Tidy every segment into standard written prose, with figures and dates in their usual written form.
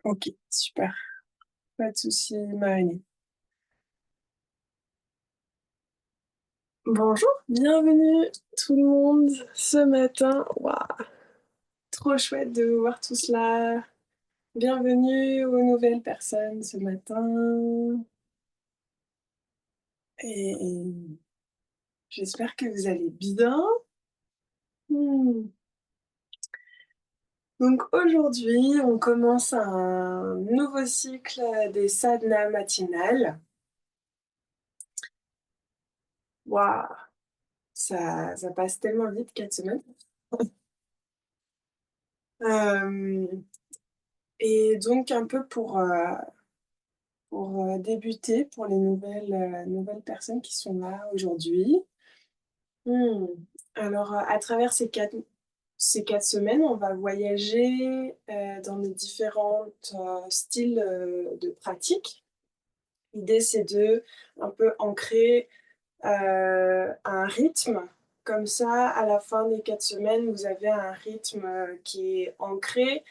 Ok, super. Pas de souci, Marie. Bonjour, bienvenue tout le monde ce matin. Waouh, trop chouette de vous voir tous là. Bienvenue aux nouvelles personnes ce matin. Et j'espère que vous allez bien. Hmm. Donc aujourd'hui, on commence un nouveau cycle des sadhnas matinales. Waouh, ça passe tellement vite, 4 semaines. Euh, et donc un peu pour débuter, pour les nouvelles personnes qui sont là aujourd'hui. Hmm. Alors, à travers ces 4 semaines, on va voyager dans les différents styles de pratique. L'idée, c'est de un peu ancrer un rythme. Comme ça, à la fin des 4 semaines, vous avez un rythme qui est ancré.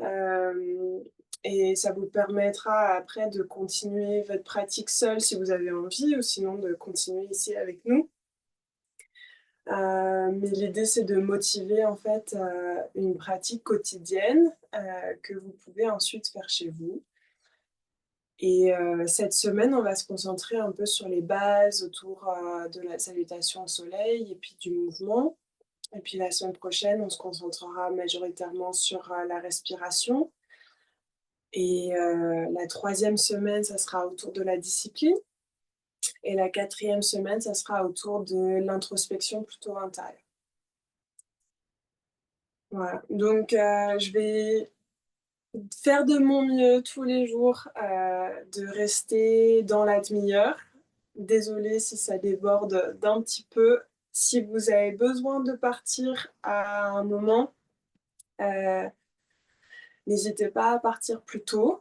Euh, et ça vous permettra après de continuer votre pratique seul si vous avez envie, ou sinon de continuer ici avec nous. Mais l'idée, c'est de motiver en fait une pratique quotidienne que vous pouvez ensuite faire chez vous. Et cette semaine, on va se concentrer un peu sur les bases autour de la salutation au soleil et puis du mouvement. Et puis la semaine prochaine, on se concentrera majoritairement sur la respiration. Et la troisième semaine, ça sera autour de la discipline. Et la quatrième semaine, ça sera autour de l'introspection plutôt intérieure. Voilà. Donc, je vais faire de mon mieux tous les jours de rester dans la demi-heure. Désolée si ça déborde d'un petit peu. Si vous avez besoin de partir à un moment, euh, n'hésitez pas à partir plus tôt.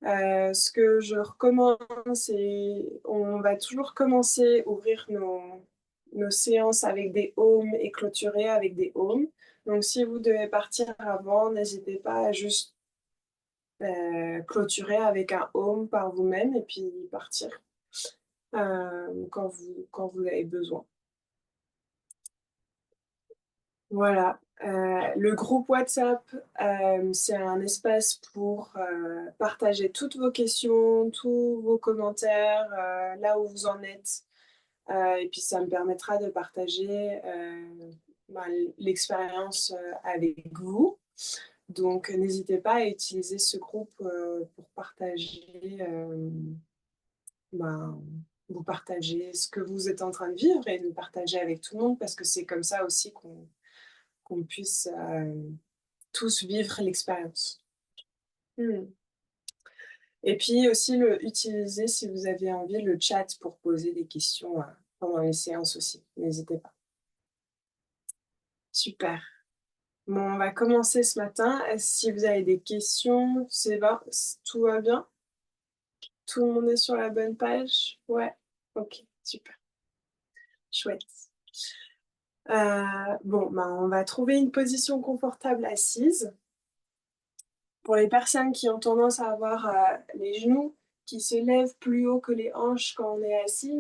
Ce que je recommande, c'est on va toujours commencer, ouvrir nos séances avec des ohms et clôturer avec des ohms. Donc si vous devez partir avant, n'hésitez pas à juste clôturer avec un home par vous-même et puis partir quand vous avez besoin. Voilà. Le groupe WhatsApp, c'est un espace pour partager toutes vos questions, tous vos commentaires, là où vous en êtes. Et puis ça me permettra de partager bah, l'expérience avec vous. Donc n'hésitez pas à utiliser ce groupe pour partager, ben, vous partager ce que vous êtes en train de vivre et de partager avec tout le monde parce que c'est comme ça aussi qu'on puisse tous vivre l'expérience. Hmm. Et puis aussi utiliser, si vous avez envie, le chat pour poser des questions pendant les séances aussi. N'hésitez pas. Super. Bon, on va commencer ce matin. Si vous avez des questions, c'est bon, tout va bien? Tout le monde est sur la bonne page? Ouais. Ok, super. Chouette. Bon, ben, on va trouver une position confortable assise. Pour les personnes qui ont tendance à avoir les genoux qui se lèvent plus haut que les hanches quand on est assis,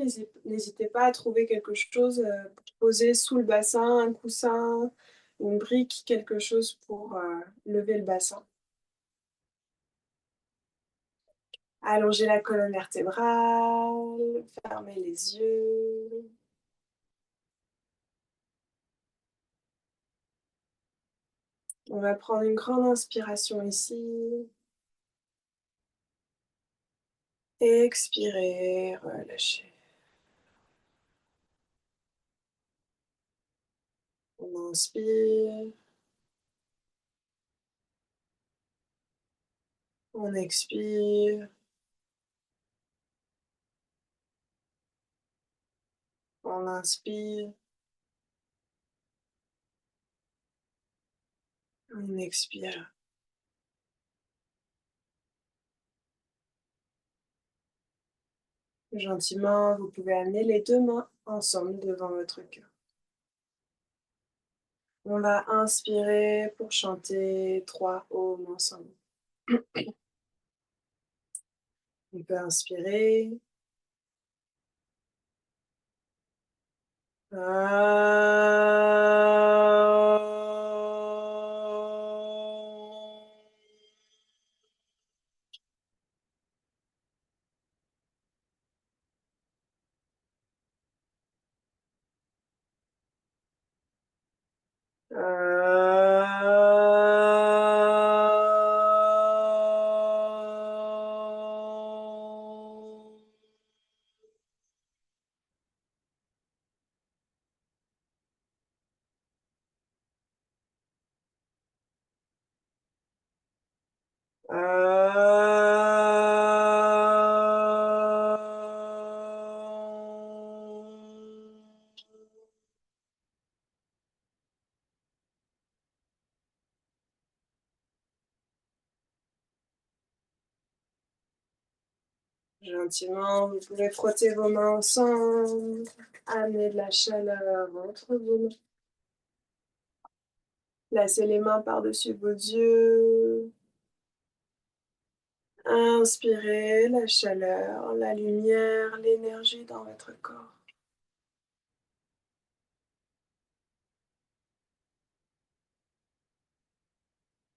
n'hésitez pas à trouver quelque chose pour poser sous le bassin, un coussin, une brique, quelque chose pour lever le bassin. Allongez la colonne vertébrale, fermez les yeux. On va prendre une grande inspiration ici. Expirez, relâchez. On inspire, on expire, on inspire, on expire. Gentiment, vous pouvez amener les deux mains ensemble devant votre cœur. On va inspirer pour chanter 3 ohms ensemble. On peut inspirer. Gentiment, vous pouvez frotter vos mains ensemble, amener de la chaleur entre vos mains. Placez les mains par-dessus vos yeux. Inspirez la chaleur, la lumière, l'énergie dans votre corps.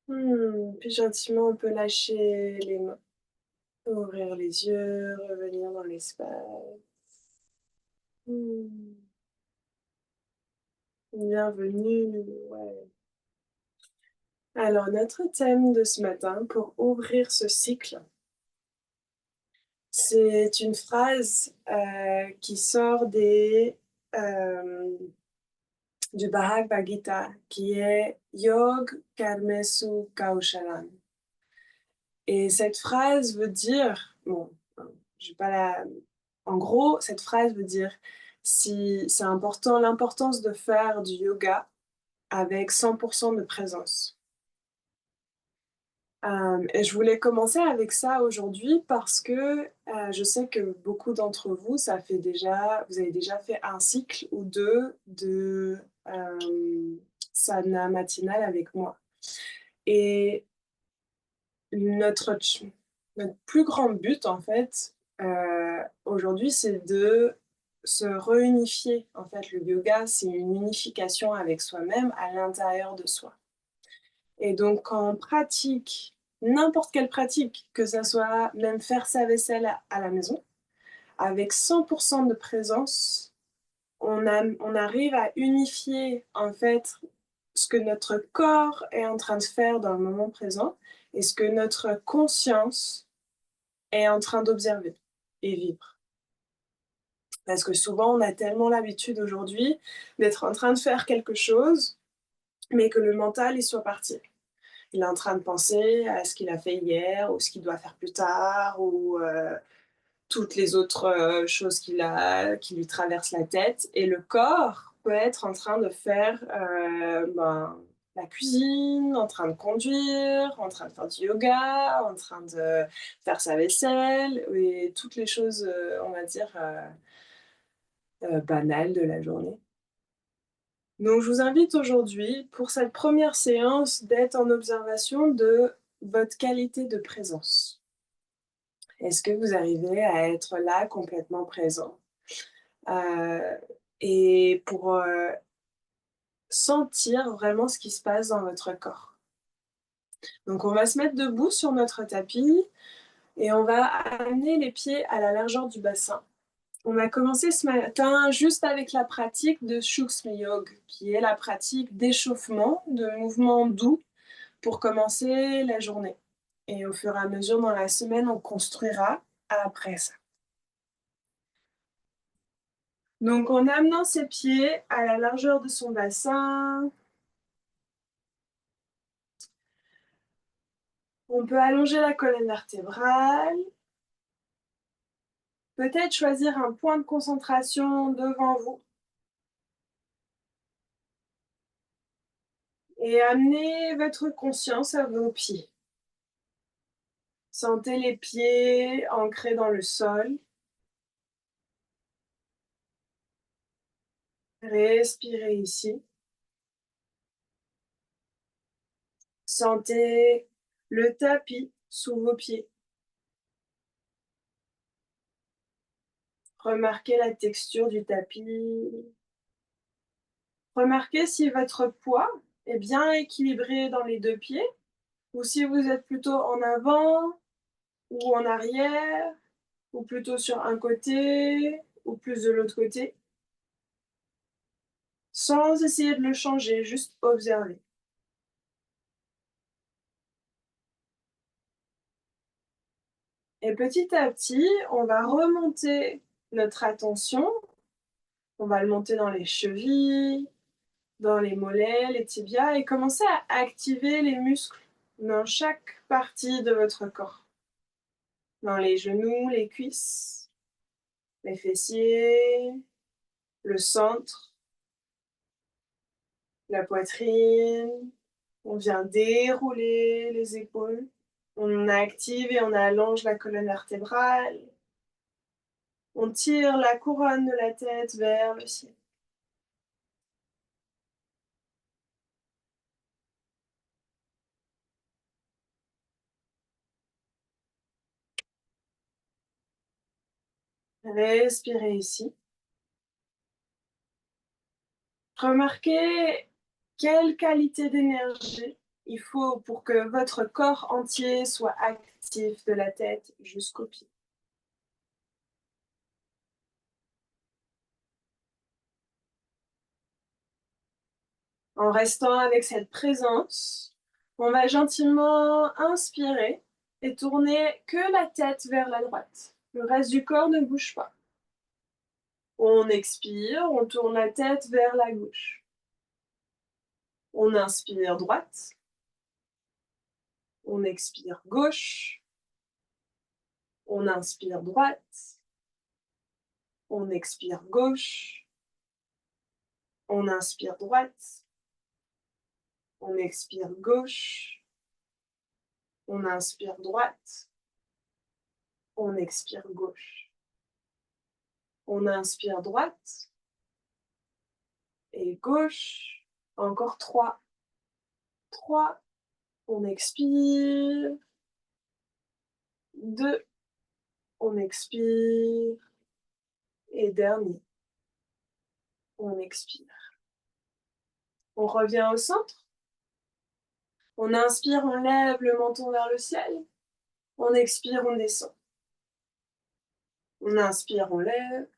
Puis gentiment, on peut lâcher les mains, ouvrir les yeux, revenir dans l'espace. Hmm. Bienvenue, ouais. Alors, notre thème de ce matin pour ouvrir ce cycle, c'est une phrase qui sort du Bhagavad Gita, qui est Yog Karmesu Kaushalam. Et cette phrase veut dire, bon, j'ai pas la. En gros, cette phrase veut dire si c'est important, l'importance de faire du yoga avec 100% de présence. Et je voulais commencer avec ça aujourd'hui parce que je sais que beaucoup d'entre vous, vous avez déjà fait un cycle ou deux de sadhana matinale avec moi. Et notre, notre plus grand but, en fait, aujourd'hui, c'est de se réunifier. En fait, le yoga, c'est une unification avec soi-même à l'intérieur de soi. Et donc, quand on pratique n'importe quelle pratique, que ça soit même faire sa vaisselle à la maison, avec 100% de présence, on arrive à unifier en fait ce que notre corps est en train de faire dans le moment présent et ce que notre conscience est en train d'observer et vivre. Parce que souvent, on a tellement l'habitude aujourd'hui d'être en train de faire quelque chose, mais que le mental, il soit parti. Il est en train de penser à ce qu'il a fait hier ou ce qu'il doit faire plus tard ou toutes les autres choses qui lui traversent la tête. Et le corps peut être en train de faire la cuisine, en train de conduire, en train de faire du yoga, en train de faire sa vaisselle et toutes les choses, on va dire, banales de la journée. Donc, je vous invite aujourd'hui, pour cette première séance, d'être en observation de votre qualité de présence. Est-ce que vous arrivez à être là, complètement présent? Euh, et pour sentir vraiment ce qui se passe dans votre corps. Donc, on va se mettre debout sur notre tapis et on va amener les pieds à la largeur du bassin. On va commencer ce matin juste avec la pratique de Shuksma Yoga, qui est la pratique d'échauffement, de mouvements doux pour commencer la journée. Et au fur et à mesure dans la semaine, on construira après ça. Donc en amenant ses pieds à la largeur de son bassin, on peut allonger la colonne vertébrale, peut-être choisir un point de concentration devant vous et amener votre conscience à vos pieds. Sentez les pieds ancrés dans le sol. Respirez ici. Sentez le tapis sous vos pieds. Remarquez la texture du tapis. Remarquez si votre poids est bien équilibré dans les deux pieds ou si vous êtes plutôt en avant ou en arrière ou plutôt sur un côté ou plus de l'autre côté. Sans essayer de le changer, juste observer. Et petit à petit, on va remonter notre attention. On va le monter dans les chevilles, dans les mollets, les tibias et commencer à activer les muscles dans chaque partie de votre corps. Dans les genoux, les cuisses, les fessiers, le centre, la poitrine. On vient dérouler les épaules. On active et on allonge la colonne vertébrale. On tire la couronne de la tête vers le ciel. Respirez ici. Remarquez quelle qualité d'énergie il faut pour que votre corps entier soit actif de la tête jusqu'aux pieds. En restant avec cette présence, on va gentiment inspirer et tourner que la tête vers la droite. Le reste du corps ne bouge pas. On expire, on tourne la tête vers la gauche. On inspire droite. On expire gauche. On inspire droite. On expire gauche. On inspire droite. On expire gauche. On inspire droite. On expire gauche. On inspire droite et gauche. Encore 3. 3. On expire. 2. On expire. Et dernier. On expire. On revient au centre. On inspire, on lève le menton vers le ciel. On expire, on descend. On inspire, on lève.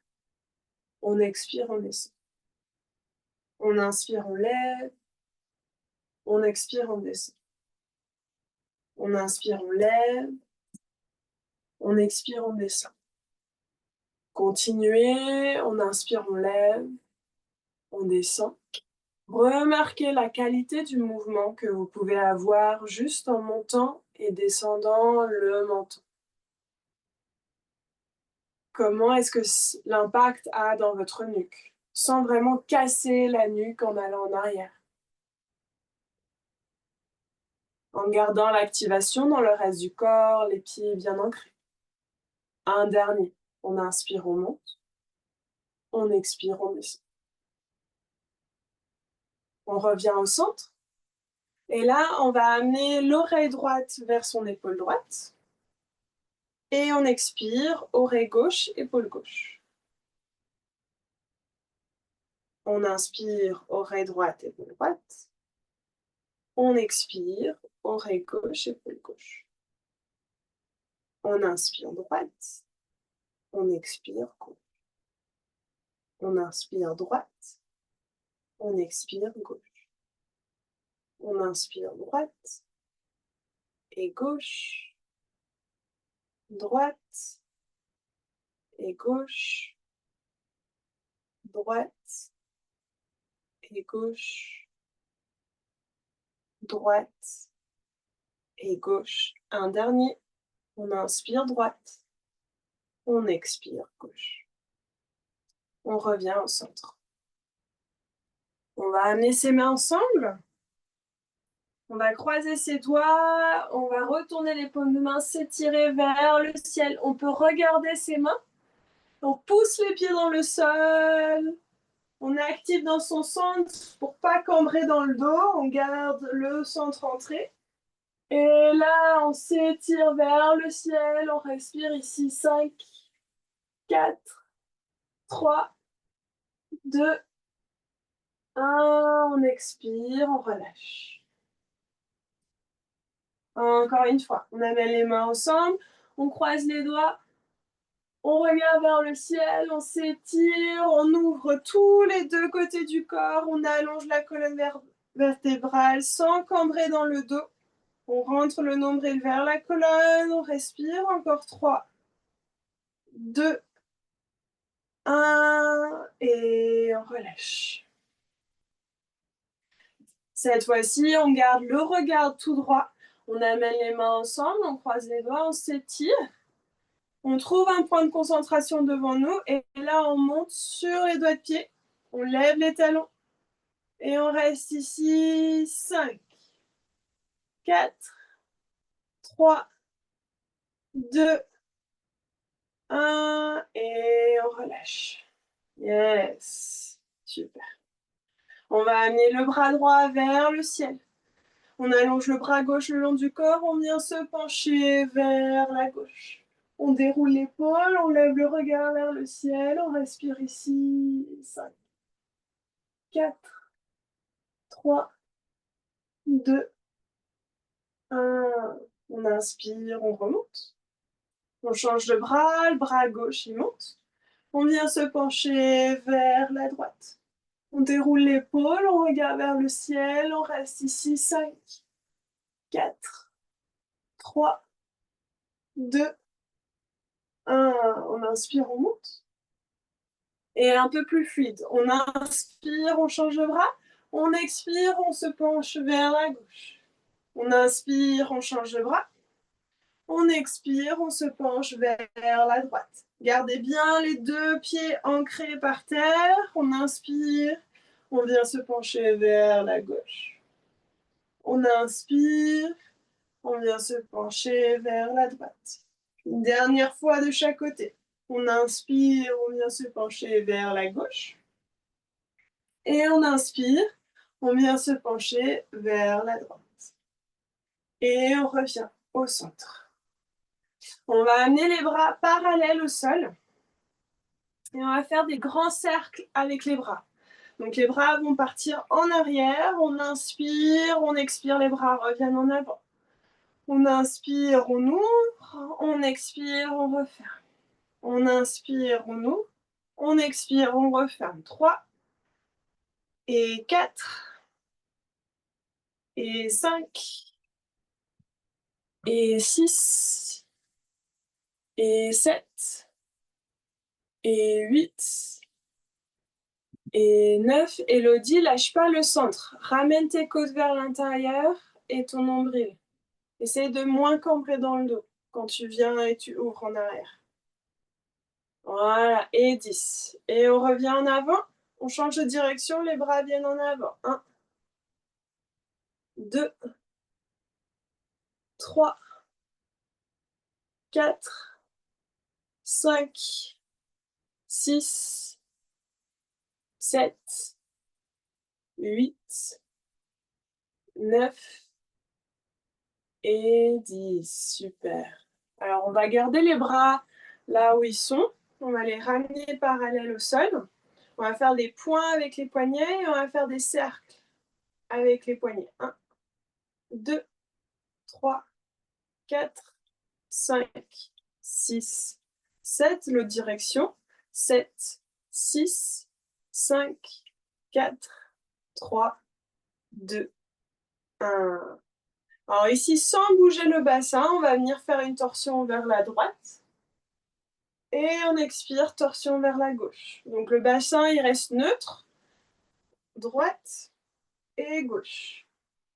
On expire, on descend. On inspire, on lève. On expire, on descend. On inspire, on lève. On expire, on descend. Continuez, on inspire, on lève. On descend. Remarquez la qualité du mouvement que vous pouvez avoir juste en montant et descendant le menton. Comment est-ce que l'impact a dans votre nuque, sans vraiment casser la nuque en allant en arrière. En gardant l'activation dans le reste du corps, les pieds bien ancrés. Un dernier. On inspire, on monte. On expire, on descend. On revient au centre. Et là, on va amener l'oreille droite vers son épaule droite. Et on expire, oreille gauche, épaule gauche. On inspire, oreille droite, épaule droite. On expire, oreille gauche, épaule gauche. On inspire droite. On expire gauche. On inspire droite. On expire gauche. On inspire droite et gauche. Droite et gauche. Droite et gauche. Droite et gauche. Un dernier. On inspire droite. On expire gauche. On revient au centre. On va amener ses mains ensemble. On va croiser ses doigts. On va retourner les paumes de main, s'étirer vers le ciel. On peut regarder ses mains. On pousse les pieds dans le sol. On est actif dans son centre pour pas cambrer dans le dos. On garde le centre entré. Et là, on s'étire vers le ciel. On respire ici. 5, 4, 3, 2, 1. On expire, on relâche. Encore une fois, on amène les mains ensemble. On croise les doigts. On regarde vers le ciel, on s'étire, on ouvre tous les deux côtés du corps, on allonge la colonne vertébrale sans cambrer dans le dos. On rentre le nombril vers la colonne, on respire, encore 3, 2, 1, et on relâche. Cette fois-ci, on garde le regard tout droit, on amène les mains ensemble, on croise les doigts, on s'étire. On trouve un point de concentration devant nous et là, on monte sur les doigts de pied. On lève les talons et on reste ici. 5, 4, 3, 2, 1 et on relâche. Yes, super. On va amener le bras droit vers le ciel. On allonge le bras gauche le long du corps, on vient se pencher vers la gauche. On déroule l'épaule, on lève le regard vers le ciel, on respire ici. 5, 4, 3, 2, 1. On inspire, on remonte. On change de bras, le bras gauche il monte. On vient se pencher vers la droite. On déroule l'épaule, on regarde vers le ciel, on reste ici. 5, 4, 3, 2, 1. On inspire, on monte. Et un peu plus fluide. On inspire, on change de bras. On expire, on se penche vers la gauche. On inspire, on change de bras. On expire, on se penche vers la droite. Gardez bien les deux pieds ancrés par terre. On inspire, on vient se pencher vers la gauche. On inspire, on vient se pencher vers la droite. Une dernière fois de chaque côté. On inspire, on vient se pencher vers la gauche. Et on inspire, on vient se pencher vers la droite. Et on revient au centre. On va amener les bras parallèles au sol. Et on va faire des grands cercles avec les bras. Donc les bras vont partir en arrière. On inspire, on expire, les bras reviennent en avant. On inspire, on ouvre. On expire, on referme. On inspire, on ouvre. On expire, on referme. 3 et 4 et 5 et 6 et 7 et 8 et 9. Elodie, lâche pas le centre. Ramène tes côtes vers l'intérieur et ton nombril. Essaye de moins cambrer dans le dos quand tu viens et tu ouvres en arrière. Voilà, et 10. Et on revient en avant. On change de direction, les bras viennent en avant. 1, 2, 3, 4, 5, 6, 7, 8, 9 et 10. Super. Alors, on va garder les bras là où ils sont. On va les ramener parallèles au sol. On va faire des points avec les poignets et on va faire des cercles avec les poignets. 1, 2, 3, 4, 5, 6, 7. L'autre direction. 7, 6, 5, 4, 3, 2, 1. Alors ici, sans bouger le bassin, on va venir faire une torsion vers la droite. Et on expire, torsion vers la gauche. Donc le bassin, il reste neutre. Droite et gauche.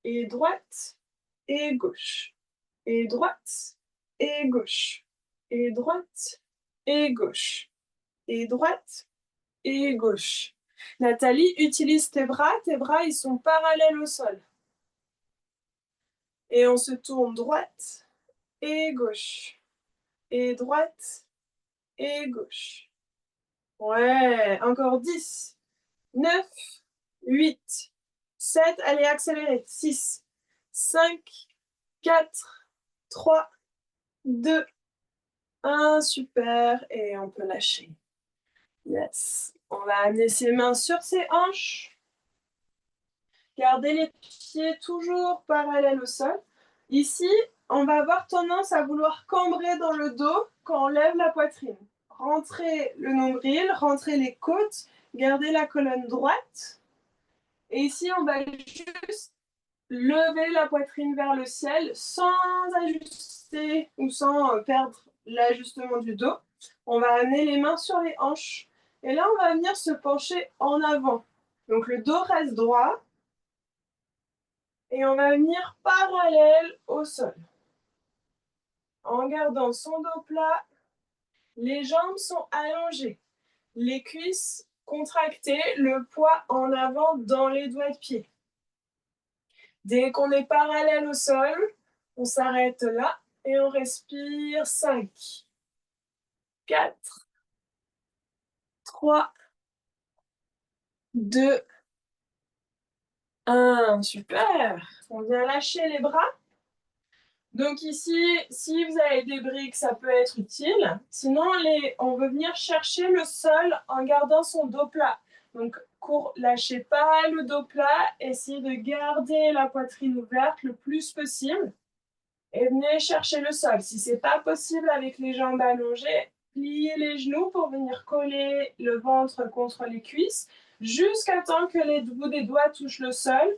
Et droite et gauche. Et droite et gauche. Et droite et gauche. Et droite et gauche. Nathalie, utilise tes bras. Tes bras, ils sont parallèles au sol. Et on se tourne droite et gauche. Et droite et gauche. Ouais, encore 10, 9, 8, 7, allez, accélérez. 6, 5, 4, 3, 2, 1. Super. Et on peut lâcher. Yes. On va amener ses mains sur ses hanches. Gardez les pieds toujours parallèles au sol. Ici, on va avoir tendance à vouloir cambrer dans le dos quand on lève la poitrine. Rentrez le nombril, rentrez les côtes, gardez la colonne droite. Et ici, on va juste lever la poitrine vers le ciel sans ajuster ou sans perdre l'ajustement du dos. On va amener les mains sur les hanches. Et là, on va venir se pencher en avant. Donc le dos reste droit. Et on va venir parallèle au sol. En gardant son dos plat, les jambes sont allongées, les cuisses contractées, le poids en avant dans les doigts de pied. Dès qu'on est parallèle au sol, on s'arrête là et on respire 5, 4, 3, 2, 1. Super. On vient lâcher les bras. Donc ici, si vous avez des briques, ça peut être utile. Sinon, on veut venir chercher le sol en gardant son dos plat. Donc, lâchez pas le dos plat, essayez de garder la poitrine ouverte le plus possible et venez chercher le sol. Si c'est pas possible avec les jambes allongées, pliez les genoux pour venir coller le ventre contre les cuisses jusqu'à temps que les bouts des doigts touchent le sol.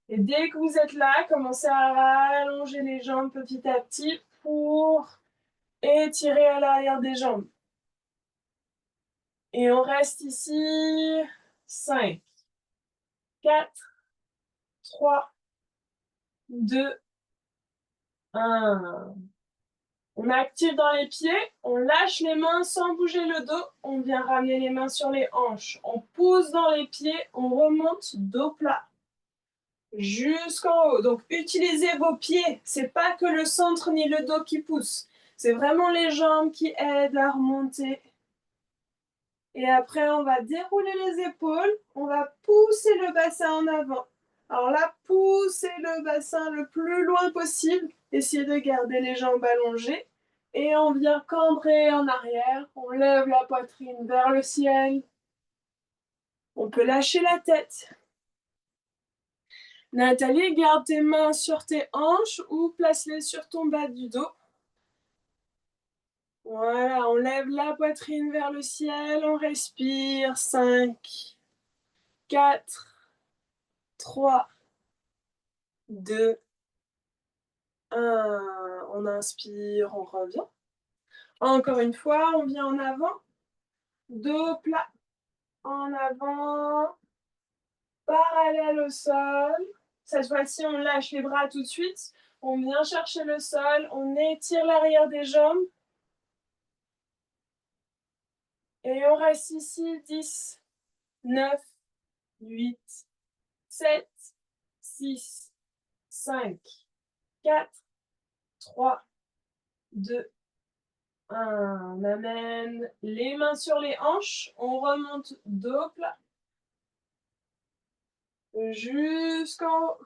Et dès que vous êtes là, commencez à rallonger les jambes petit à petit pour étirer à l'arrière des jambes. Et on reste ici 5, 4, 3, 2, 1. On active dans les pieds, on lâche les mains sans bouger le dos, on vient ramener les mains sur les hanches. On pousse dans les pieds, on remonte dos plat jusqu'en haut. Donc utilisez vos pieds, c'est pas que le centre ni le dos qui pousse, c'est vraiment les jambes qui aident à remonter. Et après on va dérouler les épaules, on va pousser le bassin en avant. Alors là, poussez le bassin le plus loin possible, essayez de garder les jambes allongées et on vient cambrer en arrière, on lève la poitrine vers le ciel. On peut lâcher la tête. Nathalie, garde tes mains sur tes hanches ou place-les sur ton bas du dos. Voilà, on lève la poitrine vers le ciel, on respire. 5, 4, 3, 2, 1. On inspire, on revient. Encore une fois, on vient en avant. Dos plat, en avant, parallèle au sol. Cette fois-ci, on lâche les bras tout de suite. On vient chercher le sol, on étire l'arrière des jambes. Et on reste ici 10, 9, 8, 7, 6, 5, 4, 3, 2, 1. On amène les mains sur les hanches. On remonte dos plat. Jusqu'en haut.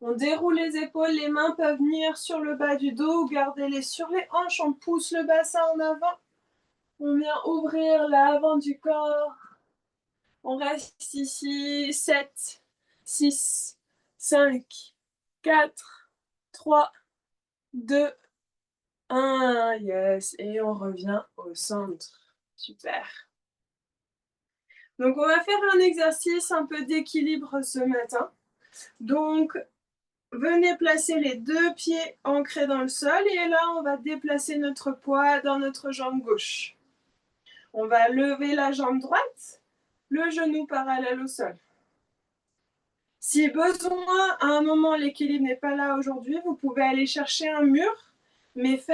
On déroule les épaules. Les mains peuvent venir sur le bas du dos ou gardez-les sur les hanches. On pousse le bassin en avant. On vient ouvrir l'avant du corps. On reste ici 7, 6, 5, 4, 3, 2, 1. Yes. Et on revient au centre. Super. Donc, on va faire un exercice un peu d'équilibre ce matin. Donc, venez placer les deux pieds ancrés dans le sol et là, on va déplacer notre poids dans notre jambe gauche. On va lever la jambe droite, le genou parallèle au sol. Si besoin, à un moment, l'équilibre n'est pas là aujourd'hui, vous pouvez aller chercher un mur, mais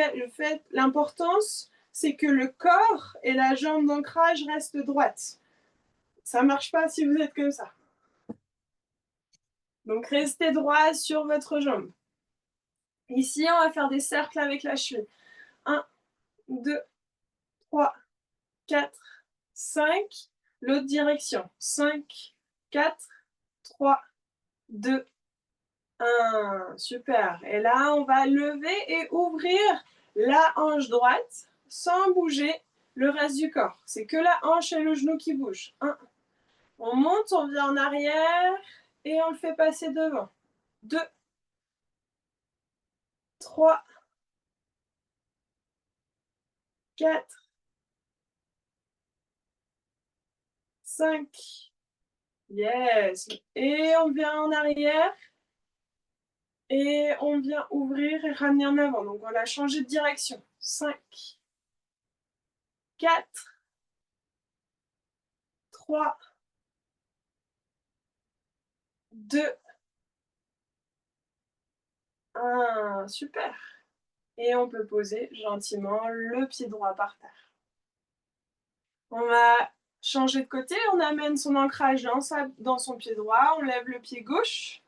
l'importance, c'est que le corps et la jambe d'ancrage restent droites. Ça ne marche pas si vous êtes comme ça. Donc, restez droit sur votre jambe. Ici, on va faire des cercles avec la cheville. 1, 2, 3, 4, 5. L'autre direction. 5, 4, 3, 2, Super. Et là, on va lever et ouvrir la hanche droite sans bouger le reste du corps. C'est que la hanche et le genou qui bougent. 1. On monte, on vient en arrière et on le fait passer devant. 2, 3, 4, 5. Yes. Et on vient en arrière et on vient ouvrir et ramener en avant. Donc on a changé de direction. 5, 4, 3, 2, 1. Super. Et on peut poser gentiment le pied droit par terre. On va changer de côté, on amène son ancrage dans son pied droit, on lève le pied gauche.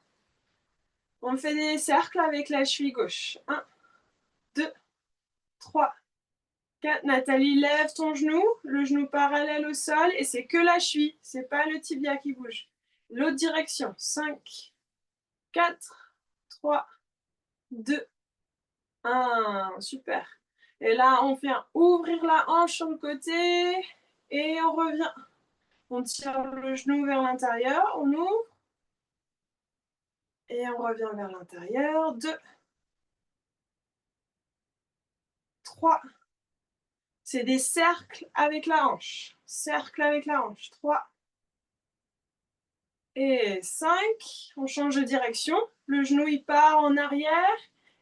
On fait des cercles avec la cheville gauche. 1, 2, 3, 4. Nathalie, lève ton genou, le genou parallèle au sol, et c'est que la cheville, c'est pas le tibia qui bouge. L'autre direction. 5, 4, 3, 2, 1. Super. Et là, on vient ouvrir la hanche sur le côté, et on revient. On tire le genou vers l'intérieur, on ouvre, et on revient vers l'intérieur. 2, 3. C'est des cercles avec la hanche. Cercle avec la hanche. 3 et 5. On change de direction. Le genou, il part en arrière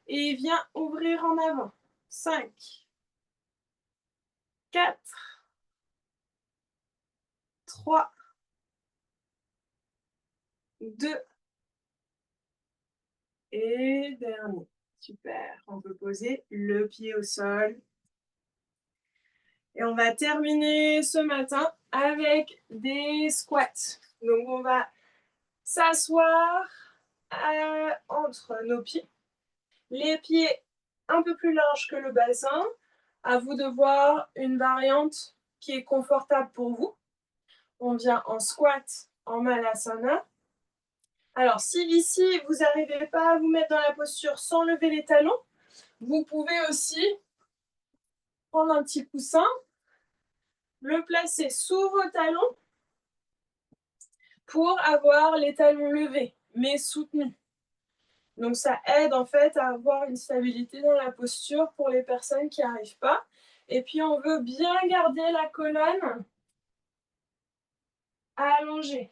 et il vient ouvrir en avant. 5, 4, 3, 2 et dernier. Super. On peut poser le pied au sol. Et on va terminer ce matin avec des squats. Donc on va s'asseoir entre nos pieds. Les pieds un peu plus larges que le bassin. À vous de voir une variante qui est confortable pour vous. On vient en squat, en malasana. Alors, si ici, vous n'arrivez pas à vous mettre dans la posture sans lever les talons, vous pouvez aussi prendre un petit coussin, le placer sous vos talons pour avoir les talons levés, mais soutenus. Donc ça aide en fait à avoir une stabilité dans la posture pour les personnes qui n'y arrivent pas. Et puis on veut bien garder la colonne allongée.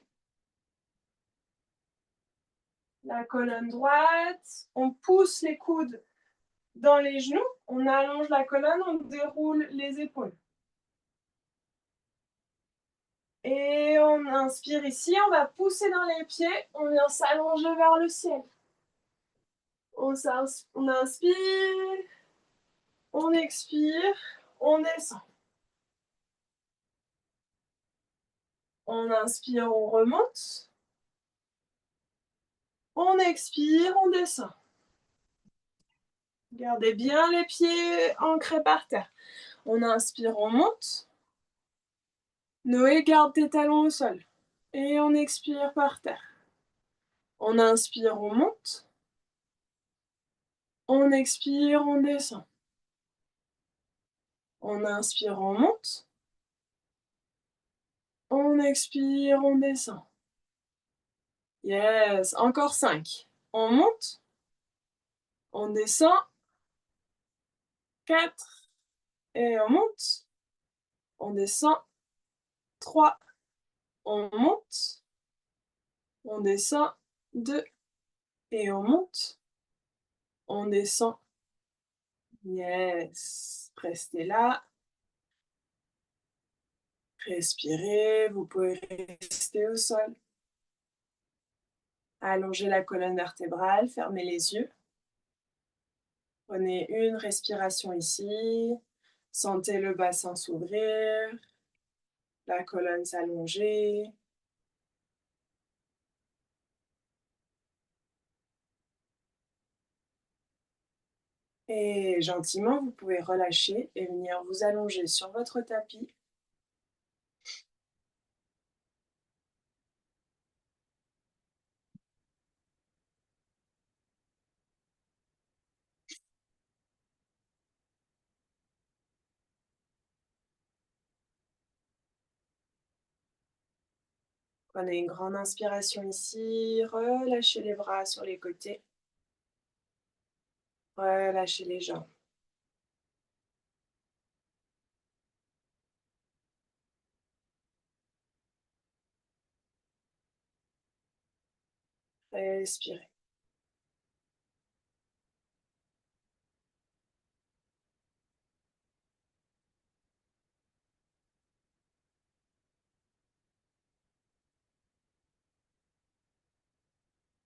La colonne droite, on pousse les coudes dans les genoux, on allonge la colonne, on déroule les épaules. Et on inspire ici, on va pousser dans les pieds, on vient s'allonger vers le ciel. On inspire, on expire, on descend. On inspire, on remonte. On expire, on descend. Gardez bien les pieds ancrés par terre. On inspire, on monte. Noé, garde tes talons au sol. Et on expire par terre. On inspire, on monte. On expire, on descend. On inspire, on monte. On expire, on descend. Yes, encore 5. On monte. On descend. 4. Et on monte. On descend. 3. On monte. On descend. 2. Et on monte. On descend. Yes. Restez là. Respirez. Vous pouvez rester au sol. Allongez la colonne vertébrale. Fermez les yeux. Prenez une respiration ici. Sentez le bassin s'ouvrir. La colonne s'allonger. Et gentiment, vous pouvez relâcher et venir vous allonger sur votre tapis. Prenez une grande inspiration ici, relâchez les bras sur les côtés, relâchez les jambes. Respirez.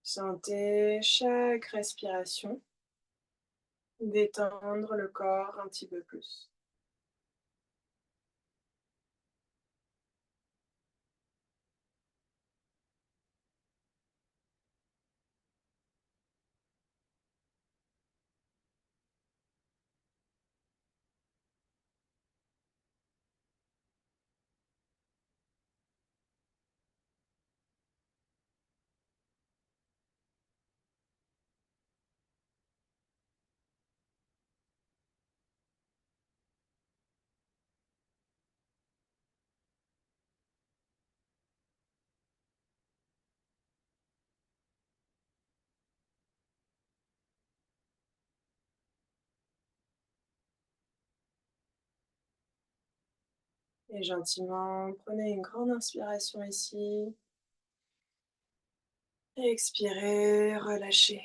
Sentez chaque respiration détendre le corps un petit peu plus. Et gentiment, prenez une grande inspiration ici. Expirez, relâchez.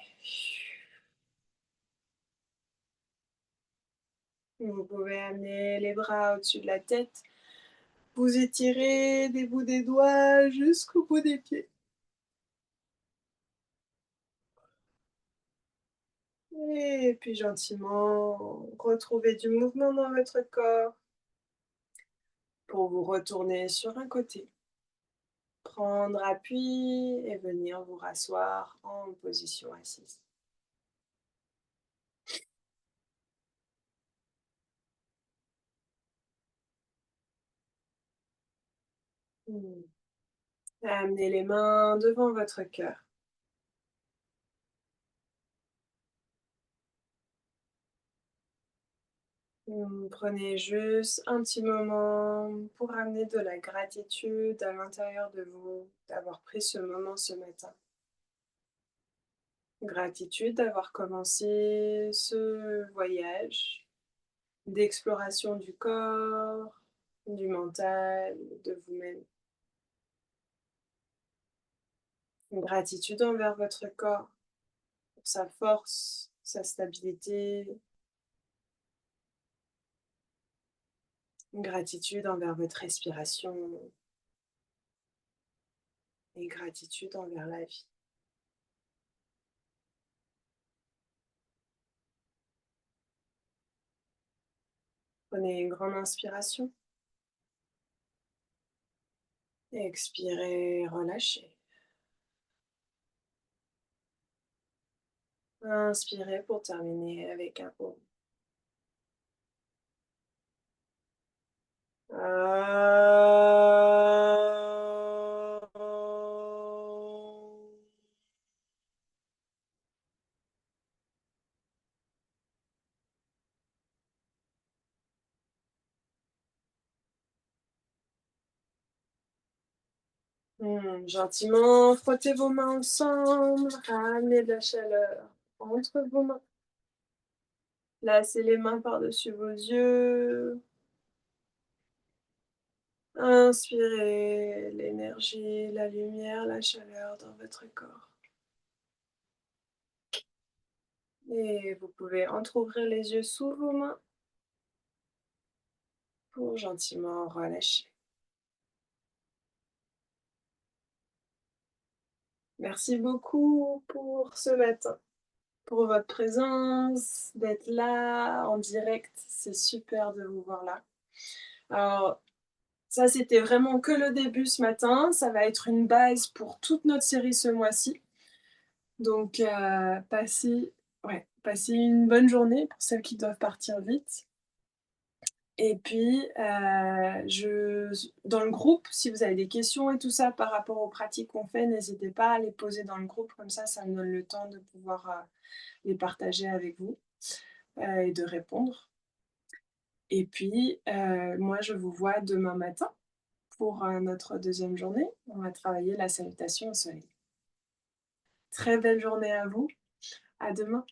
Vous pouvez amener les bras au-dessus de la tête. Vous étirez des bouts des doigts jusqu'au bout des pieds. Et puis gentiment, retrouvez du mouvement dans votre corps pour vous retourner sur un côté. Prendre appui et venir vous rasseoir en position assise. Hmm. Amenez les mains devant votre cœur. Prenez juste un petit moment pour amener de la gratitude à l'intérieur de vous d'avoir pris ce moment ce matin. Gratitude d'avoir commencé ce voyage d'exploration du corps, du mental, de vous-même. Gratitude envers votre corps, pour sa force, sa stabilité. Gratitude envers votre respiration et gratitude envers la vie. Prenez une grande inspiration. Expirez, relâchez. Inspirez pour terminer avec un O. Gentiment, frottez vos mains ensemble, ramenez de la chaleur entre vos mains. Placez les mains par-dessus vos yeux. Inspirez l'énergie, la lumière, la chaleur dans votre corps. Et vous pouvez entrouvrir les yeux sous vos mains pour gentiment relâcher. Merci beaucoup pour ce matin, pour votre présence, d'être là en direct. C'est super de vous voir là. Alors, ça, c'était vraiment que le début ce matin. Ça va être une base pour toute notre série ce mois-ci. Donc, passez une bonne journée pour celles qui doivent partir vite. Et puis, dans le groupe, si vous avez des questions et tout ça par rapport aux pratiques qu'on fait, n'hésitez pas à les poser dans le groupe, comme ça me donne le temps de pouvoir les partager avec vous et de répondre. Et puis, moi, je vous vois demain matin pour, notre deuxième journée. On va travailler la salutation au soleil. Très belle journée à vous, à demain.